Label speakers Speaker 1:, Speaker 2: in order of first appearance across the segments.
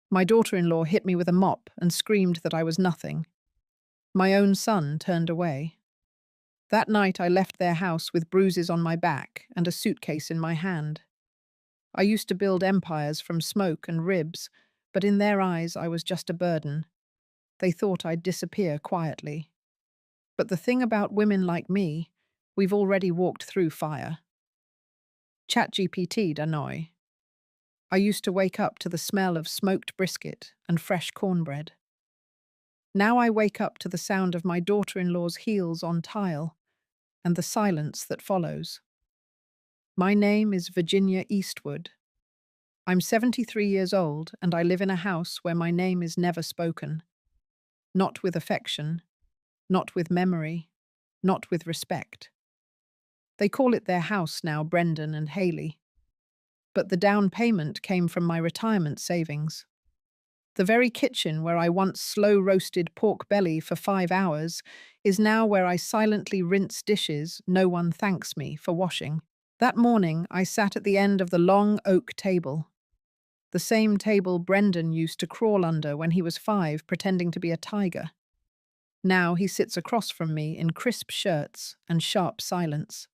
Speaker 1: My daughter-in-law hit me with a mop and screamed that I was nothing. My own son turned away. That night I left their house with bruises on my back and a suitcase in my hand. I used to build empires from smoke and ribs, but in their eyes I was just a burden. They thought I'd disappear quietly. But the thing about women like me, we've already walked through fire. ChatGPT Danoi. I used to wake up to the smell of smoked brisket and fresh cornbread. Now I wake up to the sound of my daughter-in-law's heels on tile and the silence that follows. My name is Virginia Eastwood. I'm 73 years old and I live in a house where my name is never spoken. Not with affection, not with memory, not with respect. They call it their house now, Brendan and Haley. But the down payment came from my retirement savings. The very kitchen where I once slow-roasted pork belly for 5 hours is now where I silently rinse dishes no one thanks me for washing. That morning, I sat at the end of the long oak table. The same table Brendan used to crawl under when he was 5, pretending to be a tiger. Now he sits across from me in crisp shirts and sharp silence.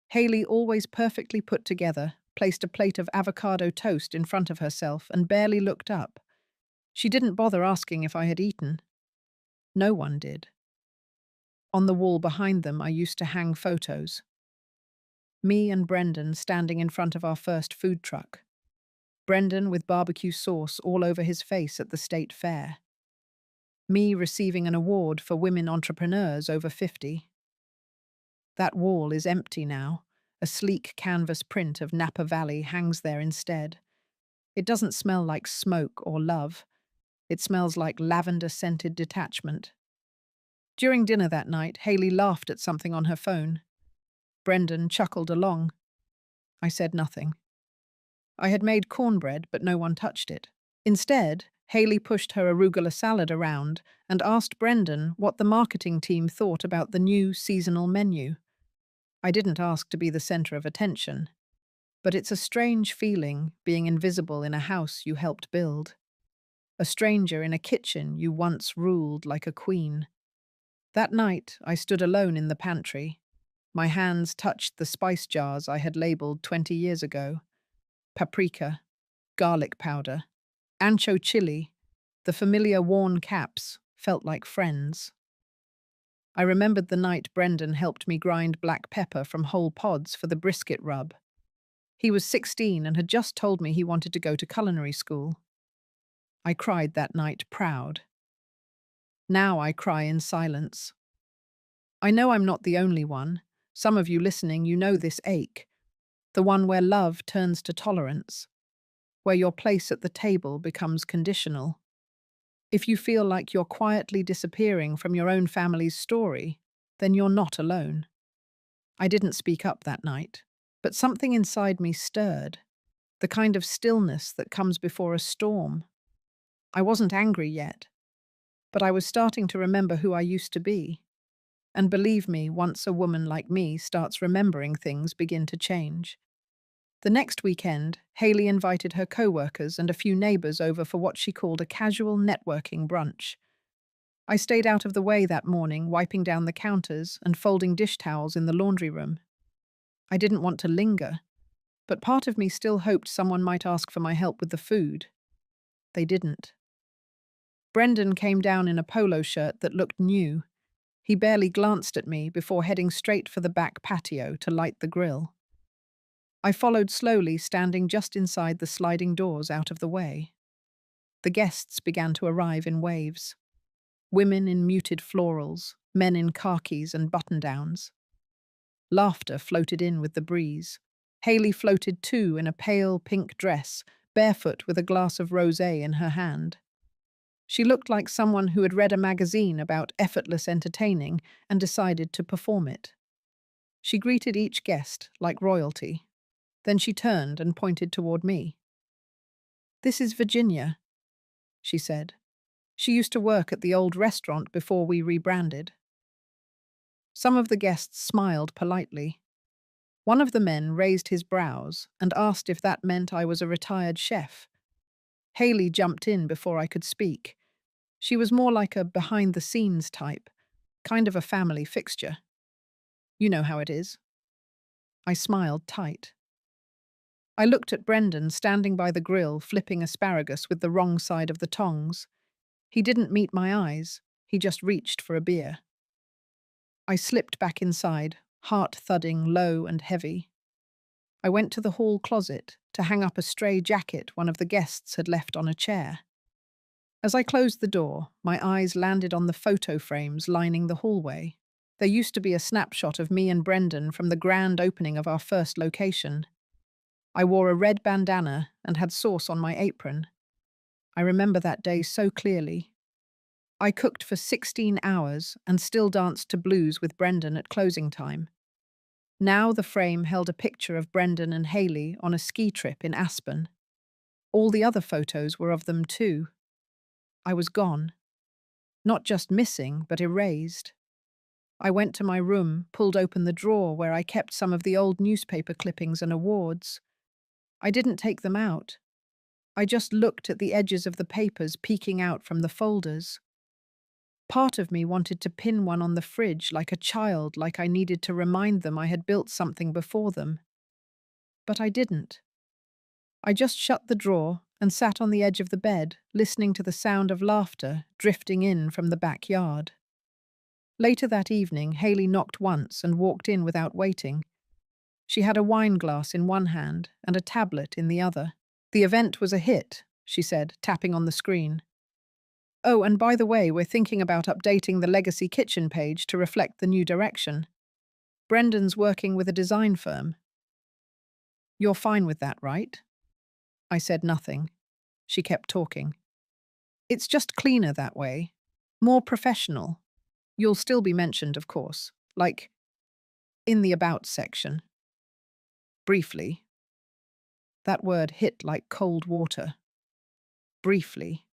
Speaker 1: Haley, always perfectly put together, placed a plate of avocado toast in front of herself and barely looked up. She didn't bother asking if I had eaten. No one did. On the wall behind them, I used to hang photos. Me and Brendan standing in front of our first food truck. Brendan with barbecue sauce all over his face at the state fair. Me receiving an award for women entrepreneurs over 50. That wall is empty now. A sleek canvas print of Napa Valley hangs there instead. It doesn't smell like smoke or love. It smells like lavender-scented detachment. During dinner that night, Haley laughed at something on her phone. Brendan chuckled along. I said nothing. I had made cornbread, but no one touched it. Instead, Haley pushed her arugula salad around and asked Brendan what the marketing team thought about the new seasonal menu. I didn't ask to be the center of attention, but it's a strange feeling being invisible in a house you helped build. A stranger in a kitchen you once ruled like a queen. That night, I stood alone in the pantry. My hands touched the spice jars I had labeled 20 years ago. Paprika, garlic powder, ancho chili, the familiar worn caps felt like friends. I remembered the night Brendan helped me grind black pepper from whole pods for the brisket rub. He was 16 and had just told me he wanted to go to culinary school. I cried that night, proud. Now I cry in silence. I know I'm not the only one. Some of you listening, you know this ache. The one where love turns to tolerance. Where your place at the table becomes conditional. If you feel like you're quietly disappearing from your own family's story, then you're not alone. I didn't speak up that night, but something inside me stirred. The kind of stillness that comes before a storm. I wasn't angry yet, but I was starting to remember who I used to be. And believe me, once a woman like me starts remembering, things begin to change. The next weekend, Haley invited her co-workers and a few neighbors over for what she called a casual networking brunch. I stayed out of the way that morning, wiping down the counters and folding dish towels in the laundry room. I didn't want to linger, but part of me still hoped someone might ask for my help with the food. They didn't. Brendan came down in a polo shirt that looked new. He barely glanced at me before heading straight for the back patio to light the grill. I followed slowly, standing just inside the sliding doors out of the way. The guests began to arrive in waves. Women in muted florals, men in khakis and button-downs. Laughter floated in with the breeze. Haley floated too in a pale pink dress, barefoot with a glass of rosé in her hand. She looked like someone who had read a magazine about effortless entertaining and decided to perform it. She greeted each guest like royalty. Then she turned and pointed toward me. "This is Virginia," she said. "She used to work at the old restaurant before we rebranded." Some of the guests smiled politely. One of the men raised his brows and asked if that meant I was a retired chef. Haley jumped in before I could speak. She was more like a behind-the-scenes type, kind of a family fixture. You know how it is. I smiled tight. I looked at Brendan standing by the grill, flipping asparagus with the wrong side of the tongs. He didn't meet my eyes. He just reached for a beer. I slipped back inside, heart thudding low and heavy. I went to the hall closet to hang up a stray jacket one of the guests had left on a chair. As I closed the door, my eyes landed on the photo frames lining the hallway. There used to be a snapshot of me and Brendan from the grand opening of our first location. I wore a red bandana and had sauce on my apron. I remember that day so clearly. I cooked for 16 hours and still danced to blues with Brendan at closing time. Now the frame held a picture of Brendan and Haley on a ski trip in Aspen. All the other photos were of them too. I was gone. Not just missing, but erased. I went to my room, pulled open the drawer where I kept some of the old newspaper clippings and awards. I didn't take them out. I just looked at the edges of the papers peeking out from the folders. Part of me wanted to pin one on the fridge like a child, like I needed to remind them I had built something before them. But I didn't. I just shut the drawer and sat on the edge of the bed, listening to the sound of laughter drifting in from the backyard. Later that evening, Haley knocked once and walked in without waiting. She had a wine glass in one hand and a tablet in the other. "The event was a hit," she said, tapping on the screen. "Oh, and by the way, we're thinking about updating the Legacy Kitchen page to reflect the new direction. Brendan's working with a design firm." "You're fine with that, right?" I said nothing. She kept talking. "It's just cleaner that way. More professional. You'll still be mentioned, of course, like in the About section. Briefly." That word hit like cold water. Briefly.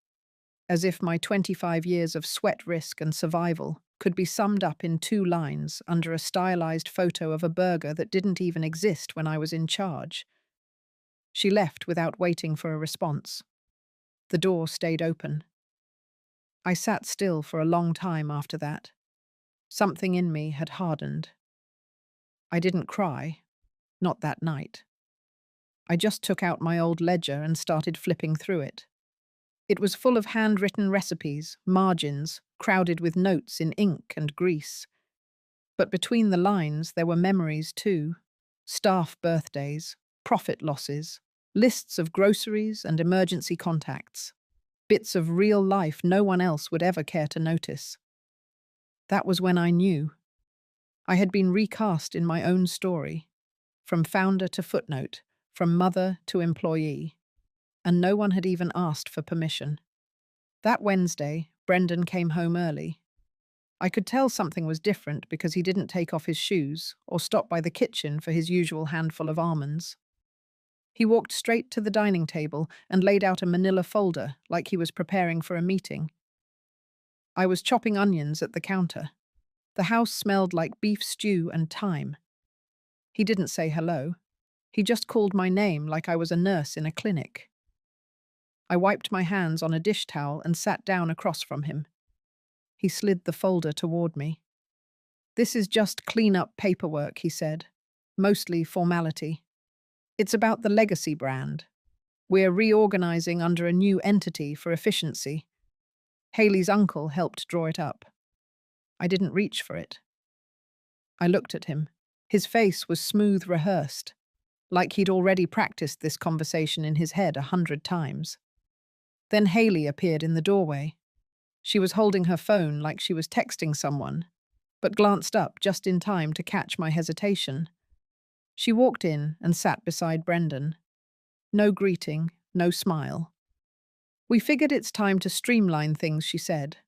Speaker 1: As if my 25 years of sweat risk and survival could be summed up in 2 lines under a stylized photo of a burger that didn't even exist when I was in charge. She left without waiting for a response. The door stayed open. I sat still for a long time after that. Something in me had hardened. I didn't cry, not that night. I just took out my old ledger and started flipping through it. It was full of handwritten recipes, margins, crowded with notes in ink and grease. But between the lines there were memories too. Staff birthdays, profit losses, lists of groceries and emergency contacts. Bits of real life no one else would ever care to notice. That was when I knew. I had been recast in my own story, from founder to footnote, from mother to employee, and no one had even asked for permission. That Wednesday, Brendan came home early. I could tell something was different because he didn't take off his shoes or stop by the kitchen for his usual handful of almonds. He walked straight to the dining table and laid out a manila folder like he was preparing for a meeting. I was chopping onions at the counter. The house smelled like beef stew and thyme. He didn't say hello. He just called my name like I was a nurse in a clinic. I wiped my hands on a dish towel and sat down across from him. He slid the folder toward me. "This is just clean-up paperwork," he said. "Mostly formality. It's about the Legacy brand. We're reorganizing under a new entity for efficiency." Haley's uncle helped draw it up. I didn't reach for it. I looked at him. His face was smooth rehearsed, like he'd already practiced this conversation in his head 100 times. Then Haley appeared in the doorway. She was holding her phone like she was texting someone, but glanced up just in time to catch my hesitation. She walked in and sat beside Brendan. No greeting, no smile. "We figured it's time to streamline things," she said.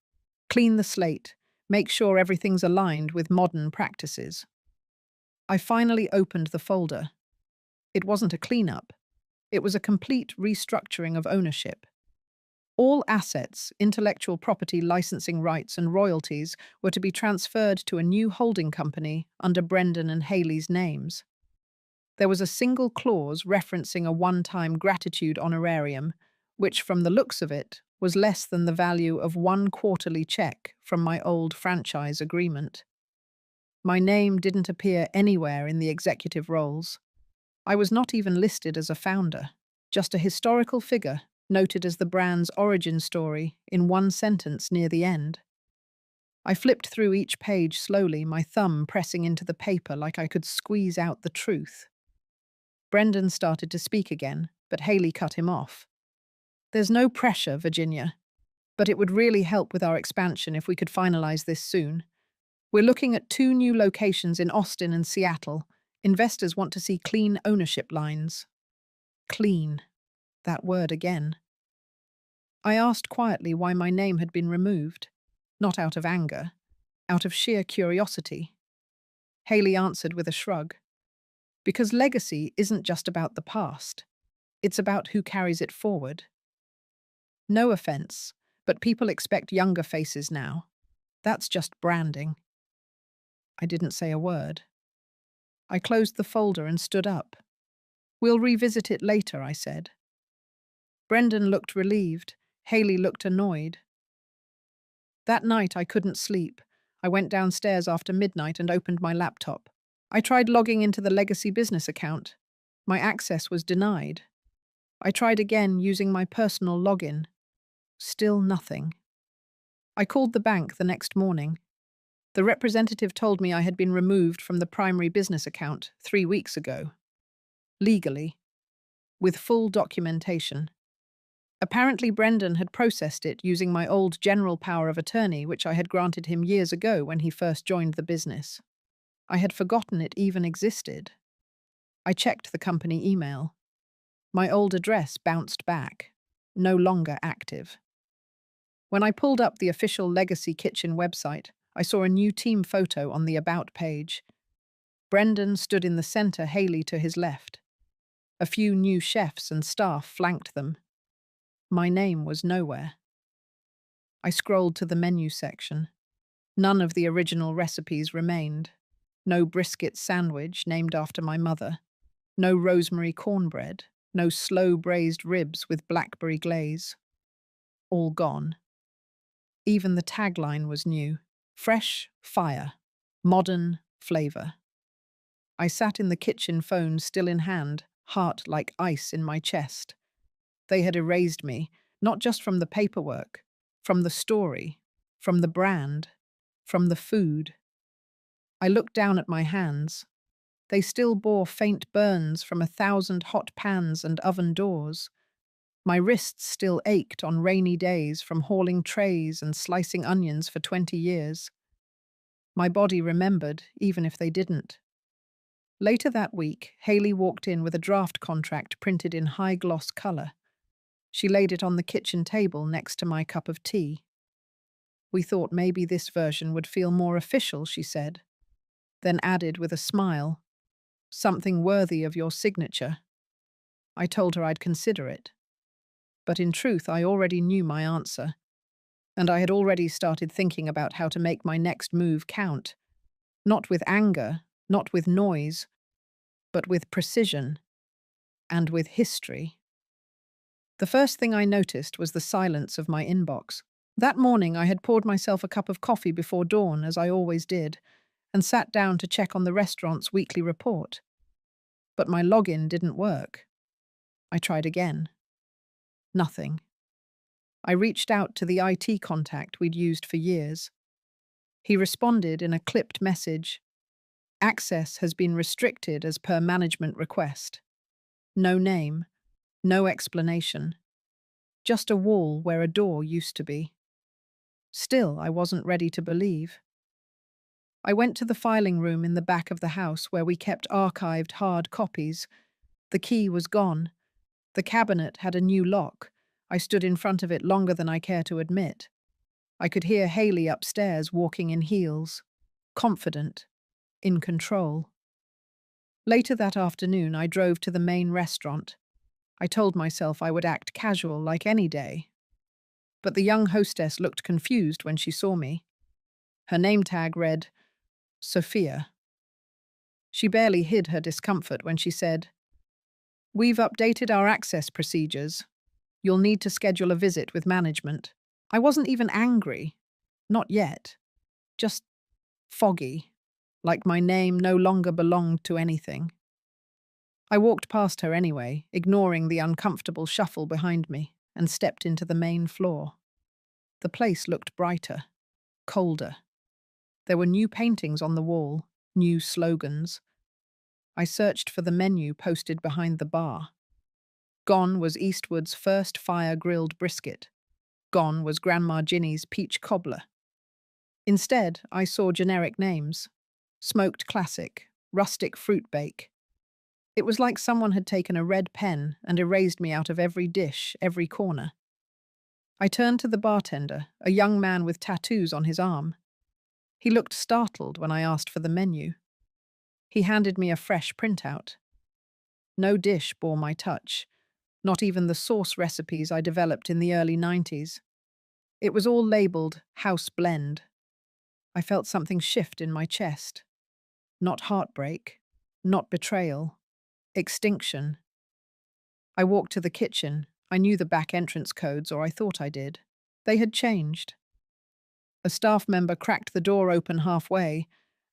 Speaker 1: "Clean the slate, make sure everything's aligned with modern practices." I finally opened the folder. It wasn't a cleanup. It was a complete restructuring of ownership. All assets, intellectual property, licensing rights, and royalties were to be transferred to a new holding company under Brendan and Haley's names. There was a single clause referencing a one-time gratitude honorarium, which from the looks of it was less than the value of one quarterly check from my old franchise agreement. My name didn't appear anywhere in the executive roles. I was not even listed as a founder, just a historical figure noted as the brand's origin story in one sentence near the end. I flipped through each page slowly, my thumb pressing into the paper like I could squeeze out the truth. Brendan started to speak again, but Haley cut him off. "There's no pressure, Virginia, but it would really help with our expansion if we could finalize this soon. We're looking at 2 new locations in Austin and Seattle. Investors want to see clean ownership lines." Clean. That word again. I asked quietly why my name had been removed. Not out of anger, out of sheer curiosity. Haley answered with a shrug. "Because legacy isn't just about the past. It's about who carries it forward. No offense, but people expect younger faces now. That's just branding." I didn't say a word. I closed the folder and stood up. "We'll revisit it later," I said. Brendan looked relieved. Haley looked annoyed. That night I couldn't sleep. I went downstairs after midnight and opened my laptop. I tried logging into the legacy business account. My access was denied. I tried again using my personal login. Still nothing. I called the bank the next morning. The representative told me I had been removed from the primary business account 3 weeks ago. Legally. With full documentation. Apparently Brendan had processed it using my old general power of attorney, which I had granted him years ago when he first joined the business. I had forgotten it even existed. I checked the company email. My old address bounced back. No longer active. When I pulled up the official Legacy Kitchen website, I saw a new team photo on the About page. Brendan stood in the center, Haley to his left. A few new chefs and staff flanked them. My name was nowhere. I scrolled to the menu section. None of the original recipes remained. No brisket sandwich named after my mother. No rosemary cornbread. No slow braised ribs with blackberry glaze. All gone. Even the tagline was new. Fresh fire. Modern flavor. I sat in the kitchen, phone still in hand, heart like ice in my chest. They had erased me, not just from the paperwork, from the story, from the brand, from the food. I looked down at my hands. They still bore faint burns from 1,000 hot pans and oven doors. My wrists still ached on rainy days from hauling trays and slicing onions for 20 years. My body remembered, even if they didn't. Later that week, Haley walked in with a draft contract printed in high-gloss color. She laid it on the kitchen table next to my cup of tea. "We thought maybe this version would feel more official," she said, then added with a smile, "Something worthy of your signature." I told her I'd consider it. But in truth, I already knew my answer, and I had already started thinking about how to make my next move count. Not with anger, not with noise, but with precision and with history. The first thing I noticed was the silence of my inbox. That morning I had poured myself a cup of coffee before dawn, as I always did, and sat down to check on the restaurant's weekly report. But my login didn't work. I tried again. Nothing. I reached out to the IT contact we'd used for years. He responded in a clipped message. "Access has been restricted as per management request." No name, no explanation. Just a wall where a door used to be. Still, I wasn't ready to believe. I went to the filing room in the back of the house where we kept archived hard copies. The key was gone. The cabinet had a new lock. I stood in front of it longer than I care to admit. I could hear Haley upstairs walking in heels, confident, in control. Later that afternoon, I drove to the main restaurant. I told myself I would act casual like any day. But the young hostess looked confused when she saw me. Her name tag read, Sophia. She barely hid her discomfort when she said, "We've updated our access procedures." You'll need to schedule a visit with management. I wasn't even angry. Not yet. Just foggy, like my name no longer belonged to anything. I walked past her anyway, ignoring the uncomfortable shuffle behind me, and stepped into the main floor. The place looked brighter, colder. There were new paintings on the wall, new slogans. I searched for the menu posted behind the bar. Gone was Eastwood's first fire-grilled brisket. Gone was Grandma Ginny's peach cobbler. Instead, I saw generic names. Smoked classic, rustic fruit bake. It was like someone had taken a red pen and erased me out of every dish, every corner. I turned to the bartender, a young man with tattoos on his arm. He looked startled when I asked for the menu. He handed me a fresh printout. No dish bore my touch, not even the sauce recipes I developed in the early 90s. It was all labeled House Blend. I felt something shift in my chest. Not heartbreak, not betrayal, extinction. I walked to the kitchen. I knew the back entrance codes, or I thought I did. They had changed. A staff member cracked the door open halfway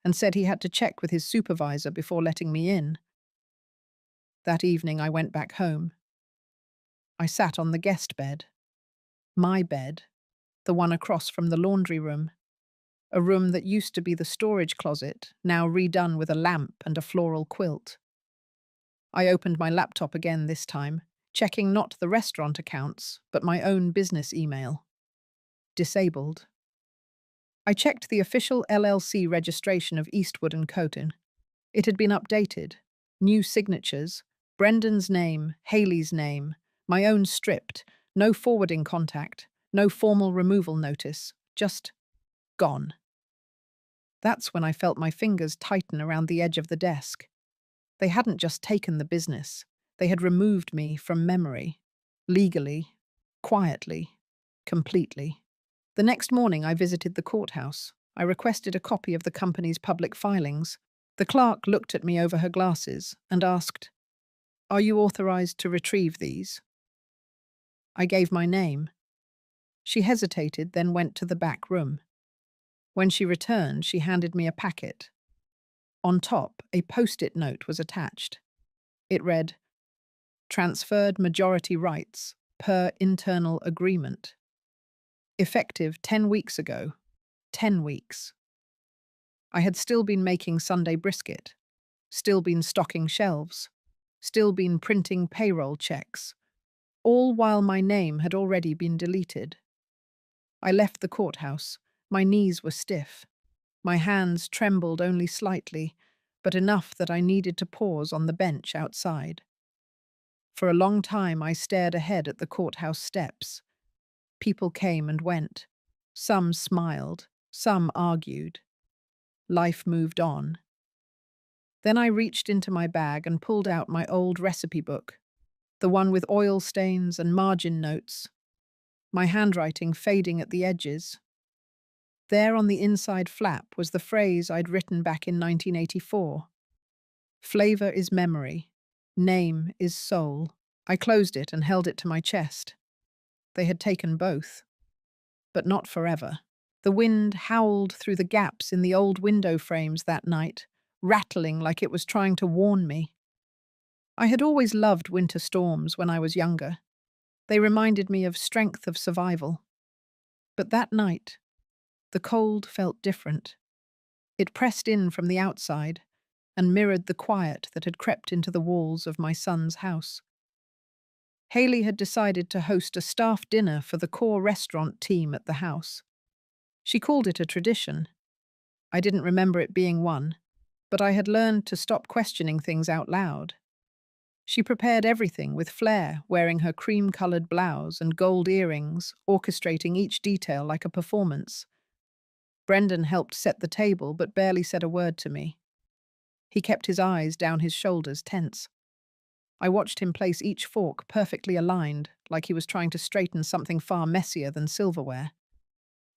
Speaker 1: and said he had to check with his supervisor before letting me in. That evening I went back home. I sat on the guest bed. My bed, the one across from the laundry room. A room that used to be the storage closet, now redone with a lamp and a floral quilt. I opened my laptop again this time, checking not the restaurant accounts, but my own business email. Disabled. I checked the official LLC registration of Eastwood & Coton. It had been updated. New signatures, Brendan's name, Haley's name, my own stripped, no forwarding contact, no formal removal notice, just gone. That's when I felt my fingers tighten around the edge of the desk. They hadn't just taken the business. They had removed me from memory. Legally, quietly, completely. The next morning I visited the courthouse. I requested a copy of the company's public filings. The clerk looked at me over her glasses and asked, "Are you authorized to retrieve these?" I gave my name. She hesitated, then went to the back room. When she returned, she handed me a packet. On top, a post-it note was attached. It read, "Transferred majority rights per internal agreement. Effective 10 weeks ago. 10 weeks. I had still been making Sunday brisket, still been stocking shelves, still been printing payroll checks, all while my name had already been deleted. I left the courthouse. My knees were stiff. My hands trembled only slightly, but enough that I needed to pause on the bench outside. For a long time I stared ahead at the courthouse steps. People came and went. Some smiled, some argued. Life moved on. Then I reached into my bag and pulled out my old recipe book, the one with oil stains and margin notes, my handwriting fading at the edges. There on the inside flap was the phrase I'd written back in 1984. Flavor is memory. Name is soul. I closed it and held it to my chest. They had taken both. But not forever. The wind howled through the gaps in the old window frames that night, rattling like it was trying to warn me. I had always loved winter storms when I was younger. They reminded me of strength of survival. But that night, the cold felt different. It pressed in from the outside and mirrored the quiet that had crept into the walls of my son's house. Haley had decided to host a staff dinner for the core restaurant team at the house. She called it a tradition. I didn't remember it being one, but I had learned to stop questioning things out loud. She prepared everything with flair, wearing her cream-colored blouse and gold earrings, orchestrating each detail like a performance. Brendan helped set the table but barely said a word to me. He kept his eyes down his shoulders, tense. I watched him place each fork perfectly aligned, like he was trying to straighten something far messier than silverware.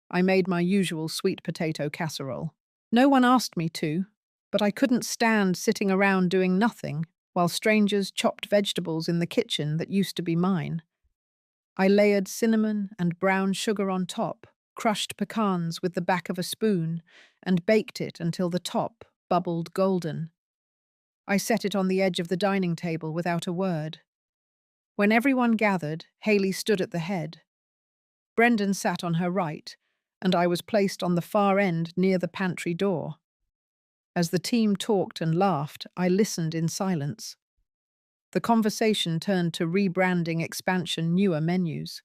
Speaker 1: I made my usual sweet potato casserole. No one asked me to, but I couldn't stand sitting around doing nothing while strangers chopped vegetables in the kitchen that used to be mine. I layered cinnamon and brown sugar on top, crushed pecans with the back of a spoon, and baked it until the top bubbled golden. I set it on the edge of the dining table without a word. When everyone gathered, Haley stood at the head. Brendan sat on her right, and I was placed on the far end near the pantry door. As the team talked and laughed, I listened in silence. The conversation turned to rebranding expansion newer menus.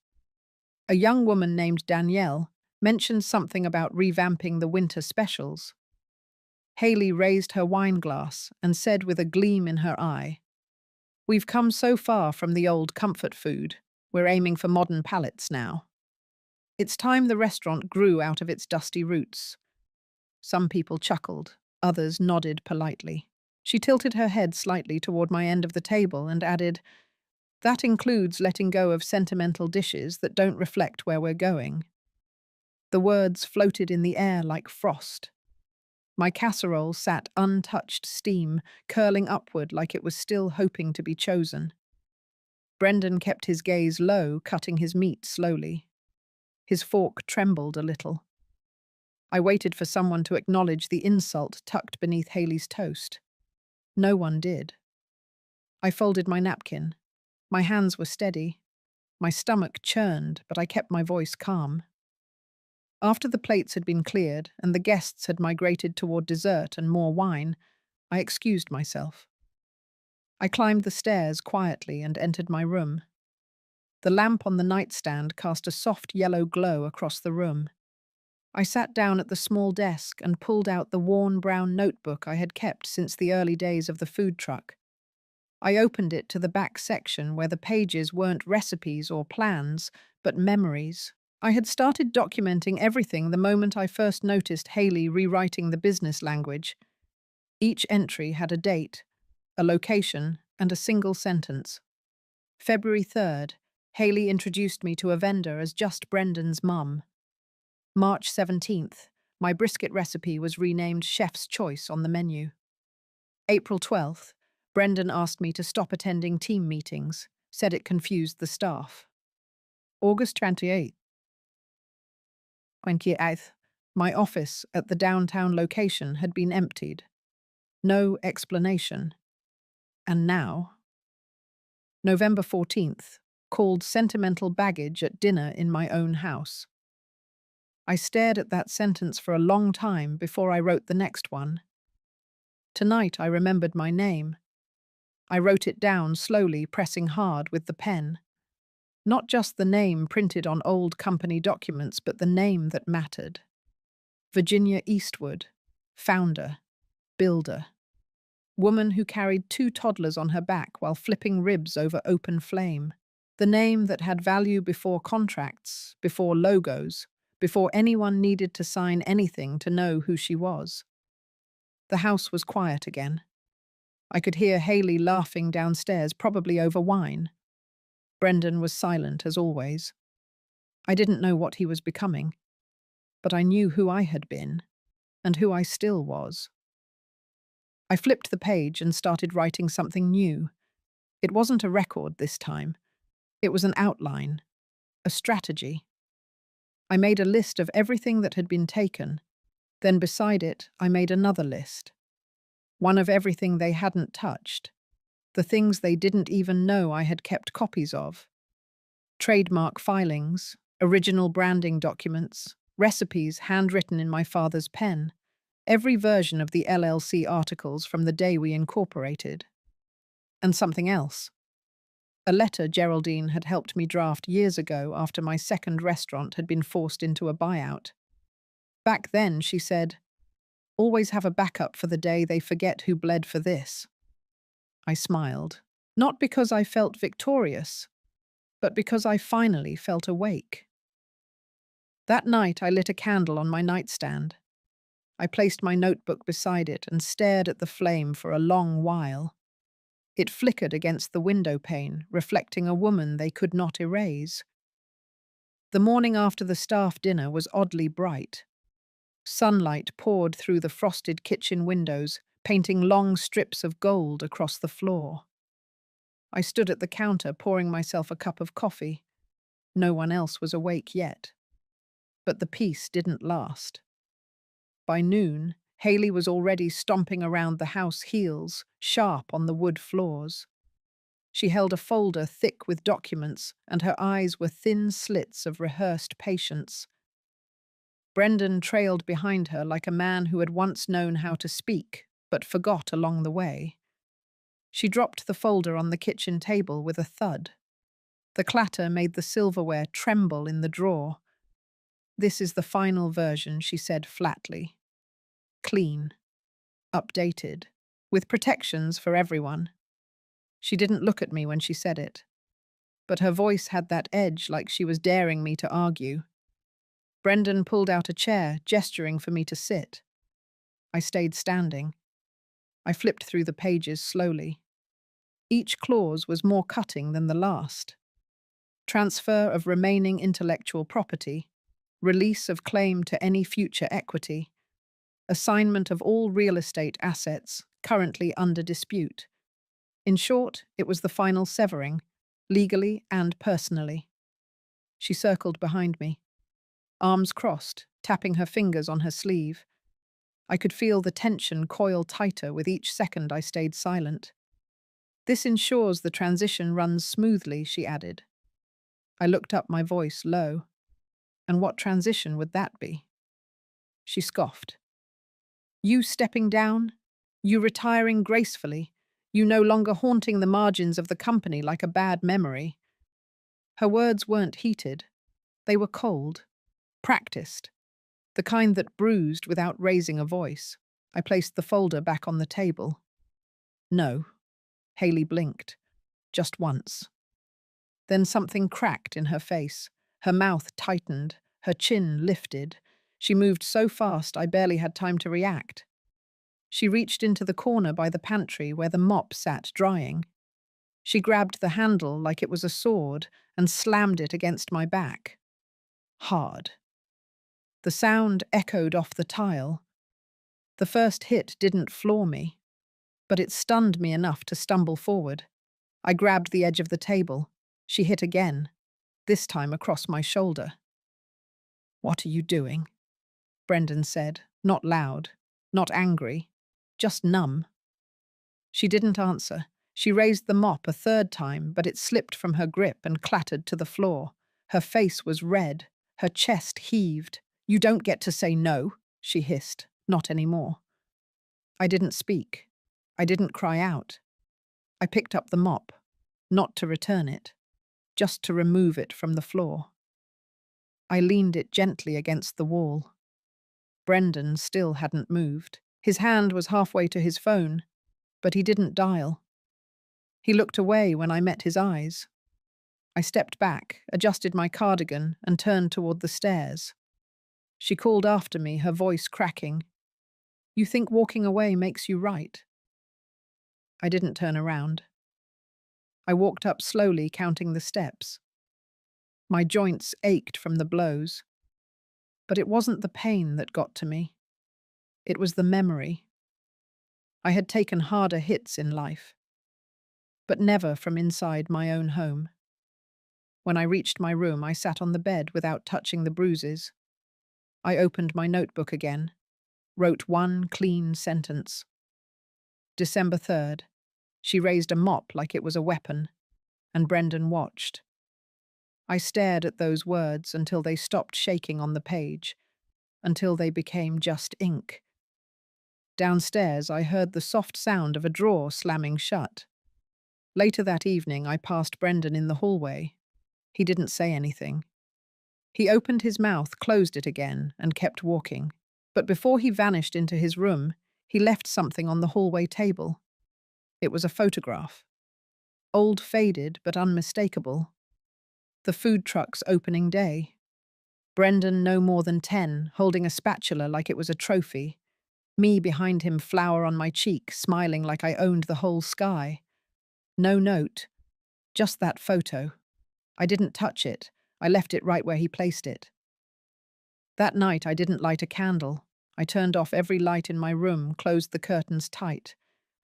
Speaker 1: A young woman named Danielle mentioned something about revamping the winter specials. Haley raised her wine glass and said with a gleam in her eye, "We've come so far from the old comfort food. We're aiming for modern palates now." It's time the restaurant grew out of its dusty roots. Some people chuckled, others nodded politely. She tilted her head slightly toward my end of the table and added, "That includes letting go of sentimental dishes that don't reflect where we're going." The words floated in the air like frost. My casserole sat untouched steam, curling upward like it was still hoping to be chosen. Brendan kept his gaze low, cutting his meat slowly. His fork trembled a little. I waited for someone to acknowledge the insult tucked beneath Haley's toast. No one did. I folded my napkin. My hands were steady. My stomach churned, but I kept my voice calm. After the plates had been cleared and the guests had migrated toward dessert and more wine, I excused myself. I climbed the stairs quietly and entered my room. The lamp on the nightstand cast a soft yellow glow across the room. I sat down at the small desk and pulled out the worn brown notebook I had kept since the early days of the food truck. I opened it to the back section where the pages weren't recipes or plans, but memories. I had started documenting everything the moment I first noticed Haley rewriting the business language. Each entry had a date, a location, and a single sentence. February 3rd, Haley introduced me to a vendor as just Brendan's mum. March 17th, my brisket recipe was renamed Chef's Choice on the menu. April 12th, Brendan asked me to stop attending team meetings, said it confused the staff. August 28th, my office at the downtown location had been emptied. No explanation. And now? November 14th, called sentimental baggage at dinner in my own house. I stared at that sentence for a long time before I wrote the next one. Tonight I remembered my name. I wrote it down slowly, pressing hard with the pen. Not just the name printed on old company documents, but the name that mattered. Virginia Eastwood, founder, builder. Woman who carried 2 toddlers on her back while flipping ribs over open flame. The name that had value before contracts, before logos, before anyone needed to sign anything to know who she was. The house was quiet again. I could hear Haley laughing downstairs, probably over wine. Brendan was silent as always. I didn't know what he was becoming, but I knew who I had been, and who I still was. I flipped the page and started writing something new. It wasn't a record this time. It was an outline, a strategy. I made a list of everything that had been taken. Then beside it, I made another list. One of everything they hadn't touched. The things they didn't even know I had kept copies of. Trademark filings, original branding documents, recipes handwritten in my father's pen, every version of the LLC articles from the day we incorporated. And something else. A letter Geraldine had helped me draft years ago after my second restaurant had been forced into a buyout. Back then, she said, "Always have a backup for the day they forget who bled for this." I smiled, not because I felt victorious, but because I finally felt awake. That night, I lit a candle on my nightstand. I placed my notebook beside it and stared at the flame for a long while. It flickered against the window pane, reflecting a woman they could not erase. The morning after the staff dinner was oddly bright. Sunlight poured through the frosted kitchen windows, painting long strips of gold across the floor. I stood at the counter pouring myself a cup of coffee. No one else was awake yet. But the peace didn't last. By noon, Haley was already stomping around the house heels, sharp on the wood floors. She held a folder thick with documents, and her eyes were thin slits of rehearsed patience. Brendan trailed behind her like a man who had once known how to speak, but forgot along the way. She dropped the folder on the kitchen table with a thud. The clatter made the silverware tremble in the drawer. "This is the final version," she said flatly. "Clean. Updated. With protections for everyone." She didn't look at me when she said it, but her voice had that edge like she was daring me to argue. Brendan pulled out a chair, gesturing for me to sit. I stayed standing. I flipped through the pages slowly. Each clause was more cutting than the last. Transfer of remaining intellectual property, release of claim to any future equity, assignment of all real estate assets currently under dispute. In short, it was the final severing, legally and personally. She circled behind me, arms crossed, tapping her fingers on her sleeve. I could feel the tension coil tighter with each second I stayed silent. "This ensures the transition runs smoothly," she added. I looked up, my voice low. "And what transition would that be?" She scoffed. "You stepping down? You retiring gracefully? You no longer haunting the margins of the company like a bad memory?" Her words weren't heated. They were cold, practiced, the kind that bruised without raising a voice. I placed the folder back on the table. "No." Haley blinked. "Just once." Then something cracked in her face. Her mouth tightened, her chin lifted. She moved so fast I barely had time to react. She reached into the corner by the pantry where the mop sat drying. She grabbed the handle like it was a sword and slammed it against my back. Hard. The sound echoed off the tile. The first hit didn't floor me, but it stunned me enough to stumble forward. I grabbed the edge of the table. She hit again, this time across my shoulder. "What are you doing?" Brendan said, not loud, not angry, just numb. She didn't answer. She raised the mop a third time, but it slipped from her grip and clattered to the floor. Her face was red. Her chest heaved. "You don't get to say no," she hissed. "Not anymore." I didn't speak. I didn't cry out. I picked up the mop, not to return it, just to remove it from the floor. I leaned it gently against the wall. Brendan still hadn't moved. His hand was halfway to his phone, but he didn't dial. He looked away when I met his eyes. I stepped back, adjusted my cardigan, and turned toward the stairs. She called after me, her voice cracking. "You think walking away makes you right?" I didn't turn around. I walked up slowly, counting the steps. My joints ached from the blows. But it wasn't the pain that got to me. It was the memory. I had taken harder hits in life, but never from inside my own home. When I reached my room, I sat on the bed without touching the bruises. I opened my notebook again, wrote one clean sentence. December 3rd. She raised a mop like it was a weapon, and Brendan watched. I stared at those words until they stopped shaking on the page, until they became just ink. Downstairs, I heard the soft sound of a drawer slamming shut. Later that evening, I passed Brendan in the hallway. He didn't say anything. He opened his mouth, closed it again, and kept walking. But before he vanished into his room, he left something on the hallway table. It was a photograph. Old, faded, but unmistakable. The food truck's opening day. Brendan no more than 10, holding a spatula like it was a trophy. Me behind him, flour on my cheek, smiling like I owned the whole sky. No note, just that photo. I didn't touch it. I left it right where he placed it. That night, I didn't light a candle. I turned off every light in my room, closed the curtains tight,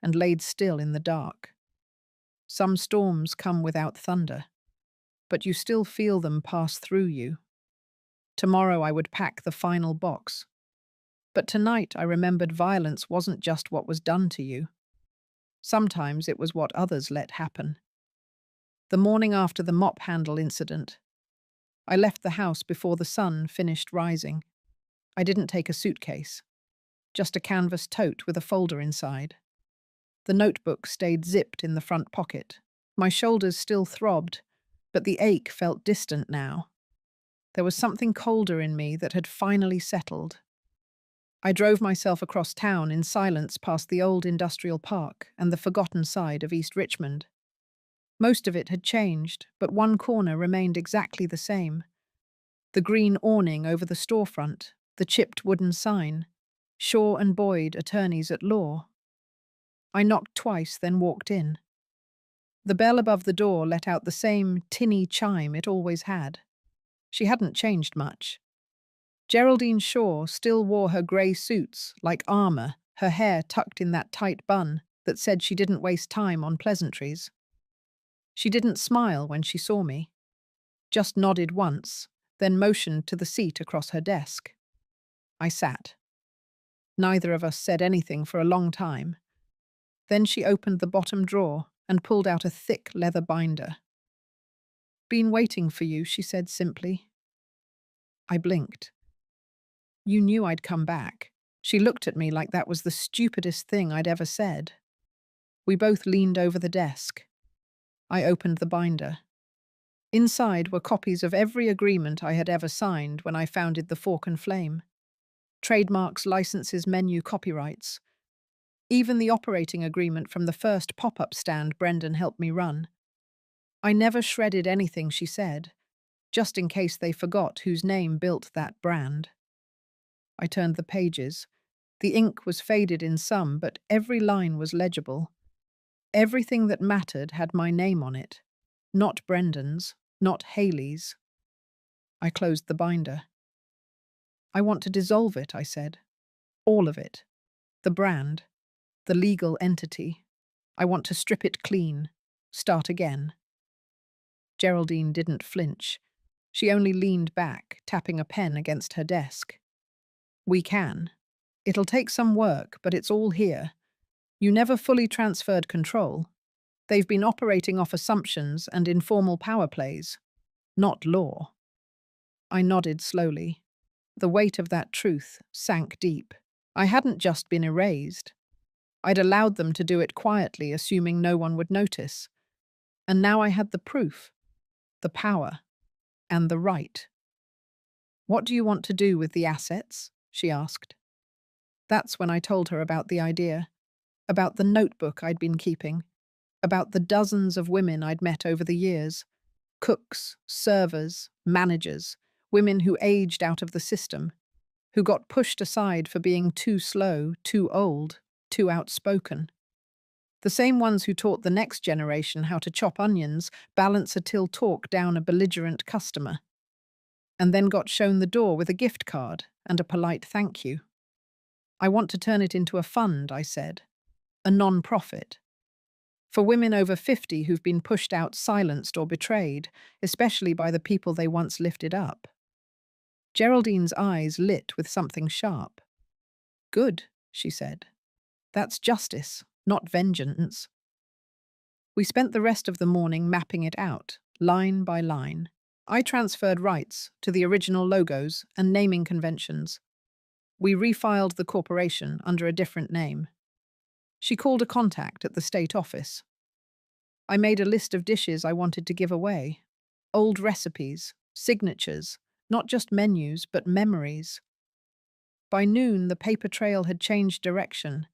Speaker 1: and laid still in the dark. Some storms come without thunder. but you still feel them pass through you. Tomorrow I would pack the final box. But tonight I remembered violence wasn't just what was done to you. Sometimes it was what others let happen. The morning after the mop handle incident, I left the house before the sun finished rising. I didn't take a suitcase, just a canvas tote with a folder inside. The notebook stayed zipped in the front pocket. My shoulders still throbbed, but the ache felt distant now. There was something colder in me that had finally settled. I drove myself across town in silence past the old industrial park and the forgotten side of East Richmond. Most of it had changed, but one corner remained exactly the same. The green awning over the storefront, the chipped wooden sign, Shaw and Boyd, attorneys at law. I knocked twice, then walked in. The bell above the door let out the same tinny chime it always had. She hadn't changed much. Geraldine Shaw still wore her grey suits, like armour, her hair tucked in that tight bun that said she didn't waste time on pleasantries. She didn't smile when she saw me, just nodded once, then motioned to the seat across her desk. I sat. Neither of us said anything for a long time. Then she opened the bottom drawer and pulled out a thick leather binder. "Been waiting for you," she said simply. I blinked. "You knew I'd come back." She looked at me like that was the stupidest thing I'd ever said. We both leaned over the desk. I opened the binder. Inside were copies of every agreement I had ever signed when I founded the Fork and Flame. Trademarks, licenses, menu, copyrights. Even the operating agreement from the first pop-up stand Brendan helped me run. I never shredded anything she said, just in case they forgot whose name built that brand. I turned the pages. The ink was faded in some, but every line was legible. Everything that mattered had my name on it. Not Brendan's, not Hayley's. I closed the binder. "I want to dissolve it," I said. "All of it. The brand. The legal entity. I want to strip it clean. Start again." Geraldine didn't flinch. She only leaned back, tapping a pen against her desk. "We can. It'll take some work, but it's all here. You never fully transferred control. They've been operating off assumptions and informal power plays, not law." I nodded slowly. The weight of that truth sank deep. I hadn't just been erased. I'd allowed them to do it quietly, assuming no one would notice. And now I had the proof, the power, and the right. "What do you want to do with the assets?" she asked. That's when I told her about the idea, about the notebook I'd been keeping, about the dozens of women I'd met over the years, cooks, servers, managers, women who aged out of the system, who got pushed aside for being too slow, too old, too outspoken. The same ones who taught the next generation how to chop onions, balance a till talk down a belligerent customer, and then got shown the door with a gift card and a polite thank you. "I want to turn it into a fund," I said, "a non-profit. For women over 50 who've been pushed out, silenced or betrayed, especially by the people they once lifted up." Geraldine's eyes lit with something sharp. "Good," she said. "That's justice, not vengeance." We spent the rest of the morning mapping it out, line by line. I transferred rights to the original logos and naming conventions. We refiled the corporation under a different name. She called a contact at the state office. I made a list of dishes I wanted to give away. Old recipes, signatures, not just menus, but memories. By noon, the paper trail had changed direction.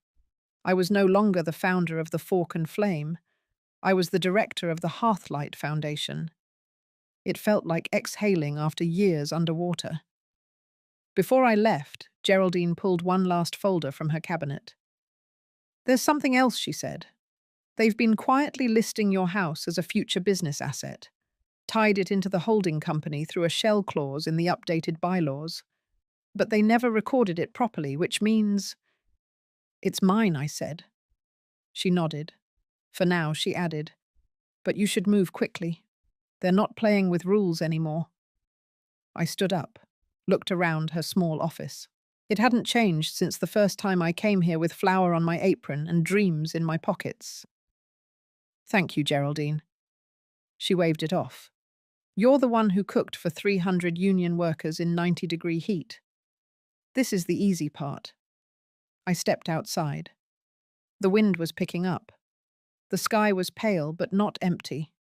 Speaker 1: I was no longer the founder of the Fork and Flame. I was the director of the Hearthlight Foundation. It felt like exhaling after years underwater. Before I left, Geraldine pulled one last folder from her cabinet. "There's something else," she said. "They've been quietly listing your house as a future business asset, tied it into the holding company through a shell clause in the updated bylaws. But they never recorded it properly, which means—" "It's mine," I said. She nodded. "For now," she added. "But you should move quickly. They're not playing with rules anymore. I stood up, looked around her small office. It hadn't changed since the first time I came here with flour on my apron and dreams in my pockets. Thank you, Geraldine. She waved it off. You're the one who cooked for 300 union workers in 90-degree heat. This is the easy part. I stepped outside. The wind was picking up. The sky was pale but not empty.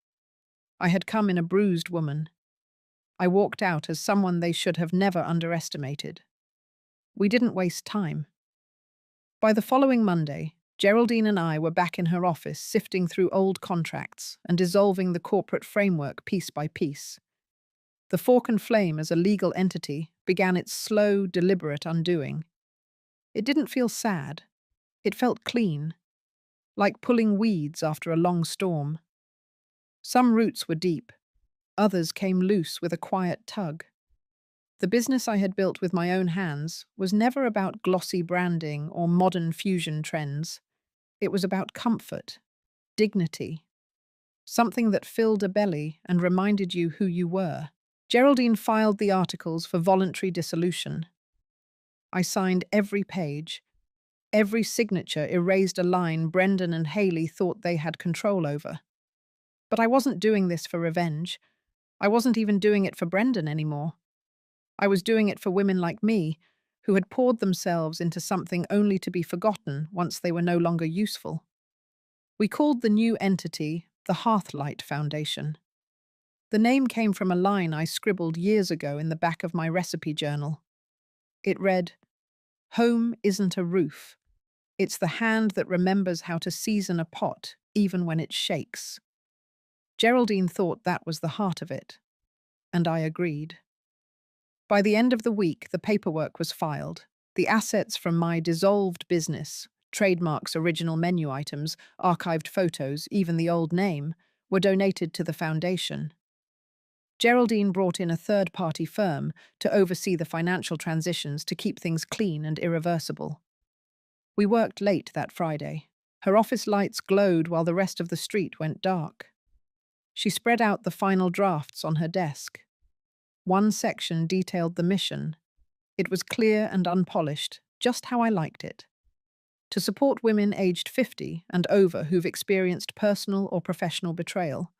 Speaker 1: I had come in a bruised woman. I walked out as someone they should have never underestimated. We didn't waste time. By the following Monday, Geraldine and I were back in her office sifting through old contracts and dissolving the corporate framework piece by piece. The Fork and Flame as a legal entity began its slow, deliberate undoing. It didn't feel sad. It felt clean, like pulling weeds after a long storm. Some roots were deep, others came loose with a quiet tug. The business I had built with my own hands was never about glossy branding or modern fusion trends. It was about comfort, dignity, something that filled a belly and reminded you who you were. Geraldine filed the articles for voluntary dissolution. I signed every page. Every signature erased a line Brendan and Haley thought they had control over. But I wasn't doing this for revenge. I wasn't even doing it for Brendan anymore. I was doing it for women like me, who had poured themselves into something only to be forgotten once they were no longer useful. We called the new entity the Hearthlight Foundation. The name came from a line I scribbled years ago in the back of my recipe journal. It read, "Home isn't a roof. It's the hand that remembers how to season a pot, even when it shakes." Geraldine thought that was the heart of it, and I agreed. By the end of the week, the paperwork was filed. The assets from my dissolved business, trademarks, original menu items, archived photos, even the old name, were donated to the foundation. Geraldine brought in a third-party firm to oversee the financial transitions to keep things clean and irreversible. We worked late that Friday. Her office lights glowed while the rest of the street went dark. She spread out the final drafts on her desk. One section detailed the mission. It was clear and unpolished, just how I liked it. To support women aged 50 and over who've experienced personal or professional betrayal.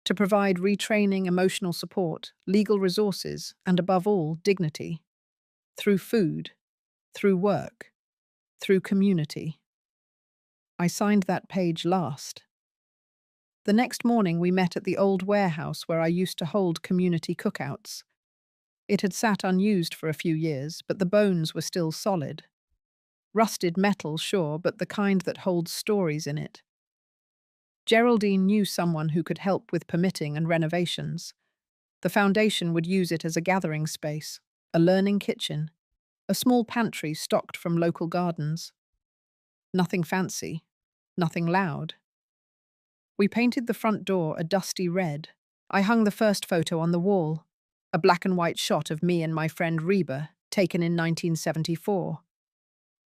Speaker 1: To provide retraining, emotional support, legal resources, and above all, dignity. Through food, through work, through community. I signed that page last. The next morning we met at the old warehouse where I used to hold community cookouts. It had sat unused for a few years, but the bones were still solid. Rusted metal, sure, but the kind that holds stories in it. Geraldine knew someone who could help with permitting and renovations. The foundation would use it as a gathering space, a learning kitchen, a small pantry stocked from local gardens. Nothing fancy, nothing loud. We painted the front door a dusty red. I hung the first photo on the wall, a black and white shot of me and my friend Reba, taken in 1974.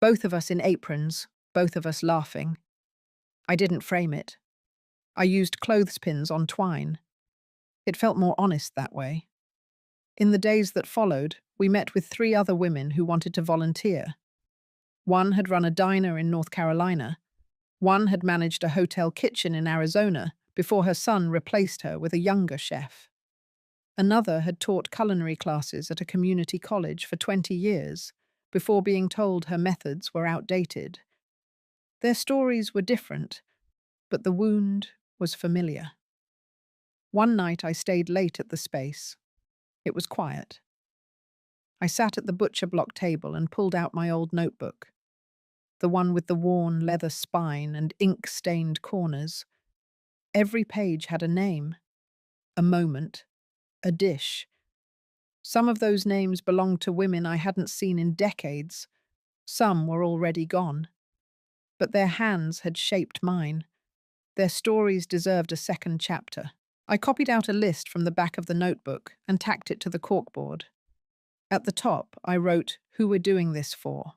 Speaker 1: Both of us in aprons, both of us laughing. I didn't frame it. I used clothespins on twine. It felt more honest that way. In the days that followed, we met with 3 other women who wanted to volunteer. One had run a diner in North Carolina. One had managed a hotel kitchen in Arizona before her son replaced her with a younger chef. Another had taught culinary classes at a community college for 20 years before being told her methods were outdated. Their stories were different, but the wound was familiar. One night I stayed late at the space. It was quiet. I sat at the butcher block table and pulled out my old notebook, the one with the worn leather spine and ink-stained corners. Every page had a name, a moment, a dish. Some of those names belonged to women I hadn't seen in decades. Some were already gone. But their hands had shaped mine. Their stories deserved a second chapter. I copied out a list from the back of the notebook and tacked it to the corkboard. At the top, I wrote who we're doing this for.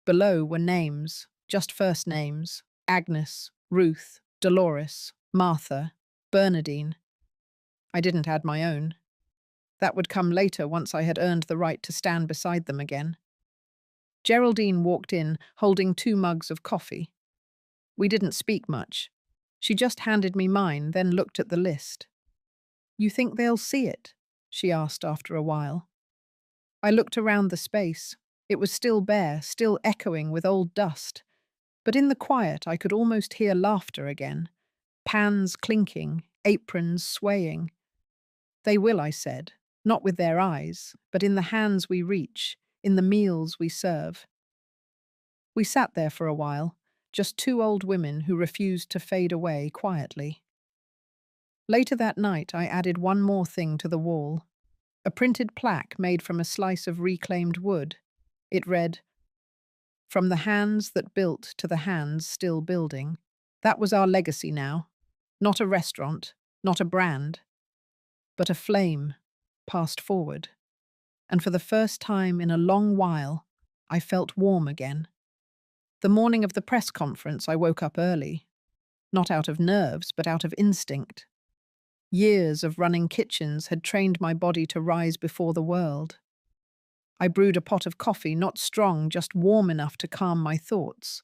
Speaker 1: Below were names, just first names: Agnes, Ruth, Dolores, Martha, Bernadine. I didn't add my own. That would come later once I had earned the right to stand beside them again. Geraldine walked in, holding 2 mugs of coffee. We didn't speak much. She just handed me mine, then looked at the list. "You think they'll see it?" she asked after a while. I looked around the space. It was still bare, still echoing with old dust. But in the quiet, I could almost hear laughter again. Pans clinking, aprons swaying. "They will," I said, "not with their eyes, but in the hands we reach, in the meals we serve." We sat there for a while, just 2 old women who refused to fade away quietly. Later that night, I added one more thing to the wall. A printed plaque made from a slice of reclaimed wood. It read, "From the hands that built to the hands still building." That was our legacy now. Not a restaurant, not a brand, but a flame passed forward. And for the first time in a long while, I felt warm again. The morning of the press conference, I woke up early. Not out of nerves, but out of instinct. Years of running kitchens had trained my body to rise before the world. I brewed a pot of coffee, not strong, just warm enough to calm my thoughts.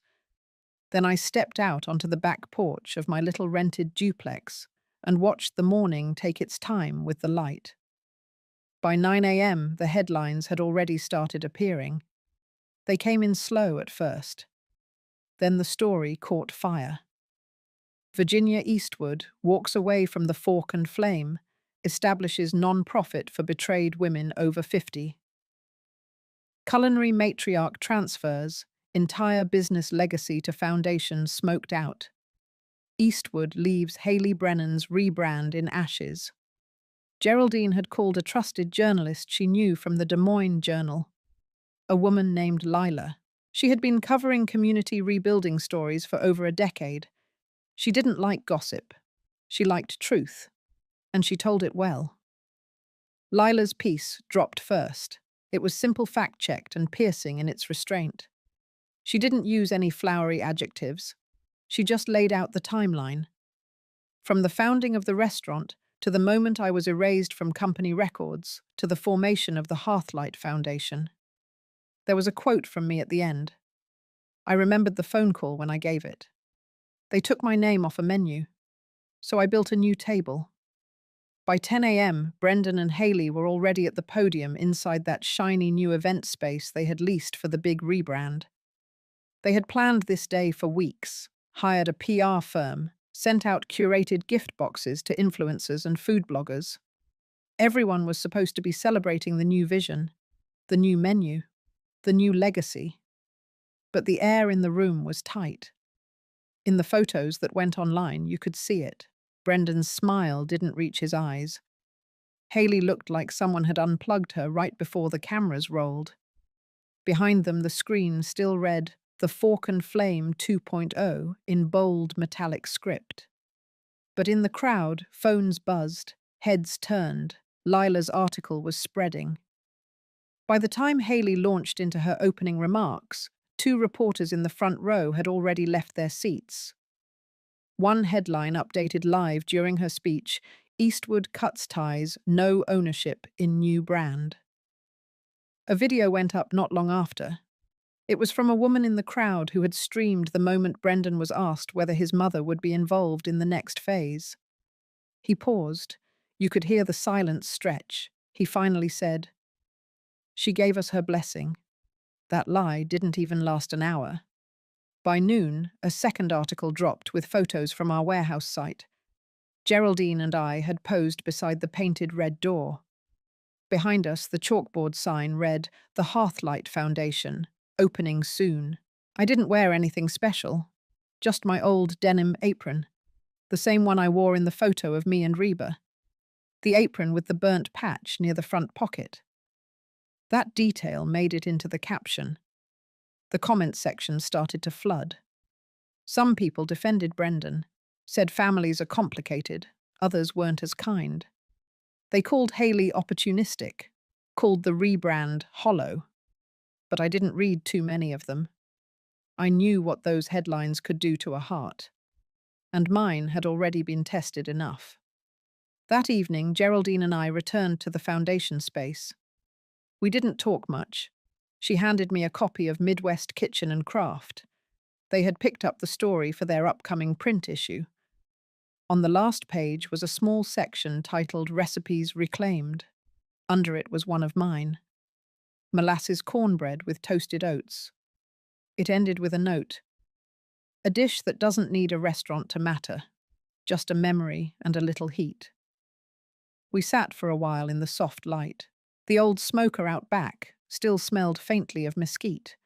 Speaker 1: Then I stepped out onto the back porch of my little rented duplex and watched the morning take its time with the light. By 9 a.m., the headlines had already started appearing. They came in slow at first. Then the story caught fire. Virginia Eastwood walks away from the fork and flame, establishes non-profit for betrayed women over 50. Culinary matriarch transfers, entire business legacy to foundation smoked out. Eastwood leaves Haley Brennan's rebrand in ashes. Geraldine had called a trusted journalist she knew from the Des Moines Journal, a woman named Lila. She had been covering community rebuilding stories for over a decade. She didn't like gossip. She liked truth, and she told it well. Lila's piece dropped first. It was simple fact-checked and piercing in its restraint. She didn't use any flowery adjectives. She just laid out the timeline. From the founding of the restaurant to the moment I was erased from company records to the formation of the Hearthlight Foundation. There was a quote from me at the end. I remembered the phone call when I gave it. They took my name off a menu, so I built a new table. By 10 a.m., Brendan and Haley were already at the podium inside that shiny new event space they had leased for the big rebrand. They had planned this day for weeks, hired a PR firm, sent out curated gift boxes to influencers and food bloggers. Everyone was supposed to be celebrating the new vision, the new menu, the new legacy. But the air in the room was tight. In the photos that went online, you could see it. Brendan's smile didn't reach his eyes. Haley looked like someone had unplugged her right before the cameras rolled. Behind them, the screen still read "The Fork and Flame 2.0" in bold metallic script. But in the crowd, phones buzzed, heads turned. Lila's article was spreading. By the time Haley launched into her opening remarks, 2 reporters in the front row had already left their seats. One headline updated live during her speech: "Eastwood cuts ties, no ownership in new brand." A video went up not long after. It was from a woman in the crowd who had streamed the moment Brendan was asked whether his mother would be involved in the next phase. He paused. You could hear the silence stretch. He finally said, "She gave us her blessing." That lie didn't even last an hour. By noon, a second article dropped with photos from our warehouse site. Geraldine and I had posed beside the painted red door. Behind us, the chalkboard sign read, "The Hearthlight Foundation, opening soon." I didn't wear anything special, just my old denim apron, the same one I wore in the photo of me and Reba. The apron with the burnt patch near the front pocket. That detail made it into the caption. The comment section started to flood. Some people defended Brendan, said families are complicated, others weren't as kind. They called Haley opportunistic, called the rebrand hollow. But I didn't read too many of them. I knew what those headlines could do to a heart. And mine had already been tested enough. That evening, Geraldine and I returned to the foundation space. We didn't talk much. She handed me a copy of Midwest Kitchen and Craft. They had picked up the story for their upcoming print issue. On the last page was a small section titled Recipes Reclaimed. Under it was one of mine: molasses cornbread with toasted oats. It ended with a note: a dish that doesn't need a restaurant to matter, just a memory and a little heat. We sat for a while in the soft light. The old smoker out back still smelled faintly of mesquite.